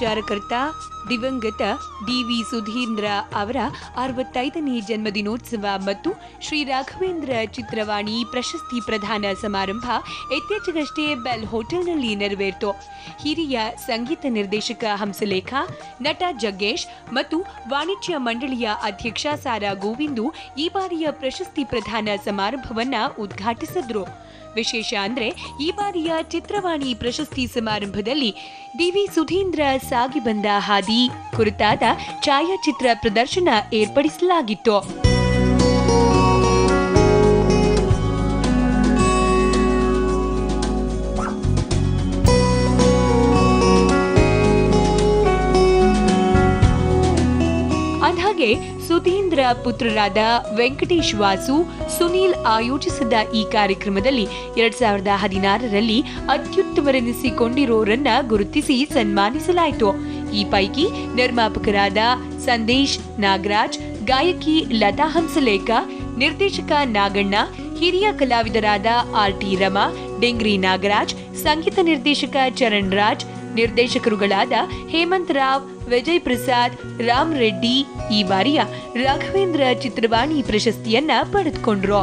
ವಿಚಾರಕರ್ತ ದಿವಂಗತ ಡಿ.ವಿ. ಸುಧೀಂದ್ರ ಅವರ 65ನೇ ಜನ್ಮದಿನೋತ್ಸವ ಮತ್ತು ಶ್ರೀ ರಾಘವೇಂದ್ರ ಚಿತ್ರವಾಣಿ ಪ್ರಶಸ್ತಿ ಪ್ರದಾನ ಸಮಾರಂಭ ಇತ್ತೀಚೆಗಷ್ಟೇ ಬೆಲ್ ಹೋಟೆಲ್ನಲ್ಲಿ ನೆರವೇರಿತು. ಹಿರಿಯ ಸಂಗೀತ ನಿರ್ದೇಶಕ ಹಂಸಲೇಖ, ನಟ ಜಗ್ಗೇಶ್ ಮತ್ತು ವಾಣಿಜ್ಯ ಮಂಡಳಿಯ ಅಧ್ಯಕ್ಷ ಸಾರಾ ಗೋವಿಂದು ಈ ಬಾರಿಯ ಪ್ರಶಸ್ತಿ ಪ್ರದಾನ ಸಮಾರಂಭವನ್ನ ಉದ್ಘಾಟಿಸಿದ್ರು. ವಿಶೇಷ ಅಂದ್ರೆ ಈ ಬಾರಿಯ ಚಿತ್ರವಾಣಿ ಪ್ರಶಸ್ತಿ ಸಮಾರಂಭದಲ್ಲಿ ಡಿ.ವಿ. ಸುಧೀಂದ್ರ ಸಾಗಿ ಬಂದ ಹಾದಿ ಕುರಿತಾದ ಛಾಯಾಚಿತ್ರ ಪ್ರದರ್ಶನ ಏರ್ಪಡಿಸಲಾಗಿತ್ತು. ಅಂದ್ಹಾಗೆ ಸುಧೀಂದ್ರ ಪುತ್ರರಾದ ವೆಂಕಟೇಶ್ ವಾಸು, ಸುನೀಲ್ ಆಯೋಜಿಸಿದ ಈ ಕಾರ್ಯಕ್ರಮದಲ್ಲಿ 2016ರಲ್ಲಿ ಅತ್ಯುತ್ತಮರೆನಿಸಿಕೊಂಡಿರೋರನ್ನ ಗುರುತಿಸಿ ಸನ್ಮಾನಿಸಲಾಯಿತು. ಈ ಪೈಕಿ ನಿರ್ಮಾಪಕರಾದ ಸಂದೇಶ್ ನಾಗರಾಜ್, ಗಾಯಕಿ ಲತಾ ಹಂಸಲೇಖ, ನಿರ್ದೇಶಕ ನಾಗಣ್ಣ, ಹಿರಿಯ ಕಲಾವಿದರಾದ ಆರ್.ಟಿ. ರಮಾ, ಡೆಂಗ್ರಿ ನಾಗರಾಜ್, ಸಂಗೀತ ನಿರ್ದೇಶಕ ಚರಣ್ ರಾಜ್, ನಿರ್ದೇಶಕರುಗಳಾದ ಹೇಮಂತ್ ರಾವ್, ವಿಜಯ್ ಪ್ರಸಾದ್, ರಾಮ್ ರೆಡ್ಡಿ ಈ ಬಾರಿಯ ರಾಘವೇಂದ್ರ ಚಿತ್ರವಾಣಿ ಪ್ರಶಸ್ತಿಯನ್ನ ಪಡೆದುಕೊಂಡ್ರು.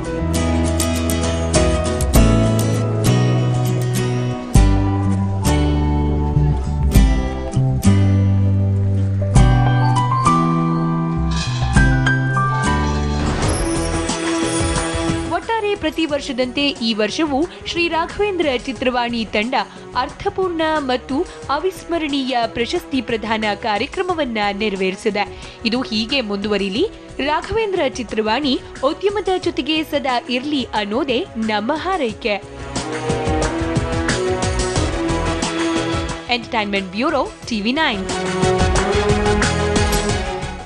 ಒಟ್ಟಾರೆ ಪ್ರತಿ ವರ್ಷದಂತೆ ಈ ವರ್ಷವೂ ಶ್ರೀ ರಾಘವೇಂದ್ರ ಚಿತ್ರವಾಣಿ ತಂಡ ಅರ್ಥಪೂರ್ಣ ಮತ್ತು ಅವಿಸ್ಮರಣೀಯ ಪ್ರಶಸ್ತಿ ಪ್ರದಾನ ಕಾರ್ಯಕ್ರಮವನ್ನ ನೆರವೇರಿಸಿದೆ. ಇದು ಹೀಗೆ ಮುಂದುವರಿಲಿ, ರಾಘವೇಂದ್ರ ಚಿತ್ರವಾಣಿ ಉದ್ಯಮದ ಜೊತೆಗೆ ಸದಾ ಇರ್ಲಿ ಅನ್ನೋದೇ ನಮ್ಮ ಹಾರೈಕೆ. Entertainment bureau, TV9.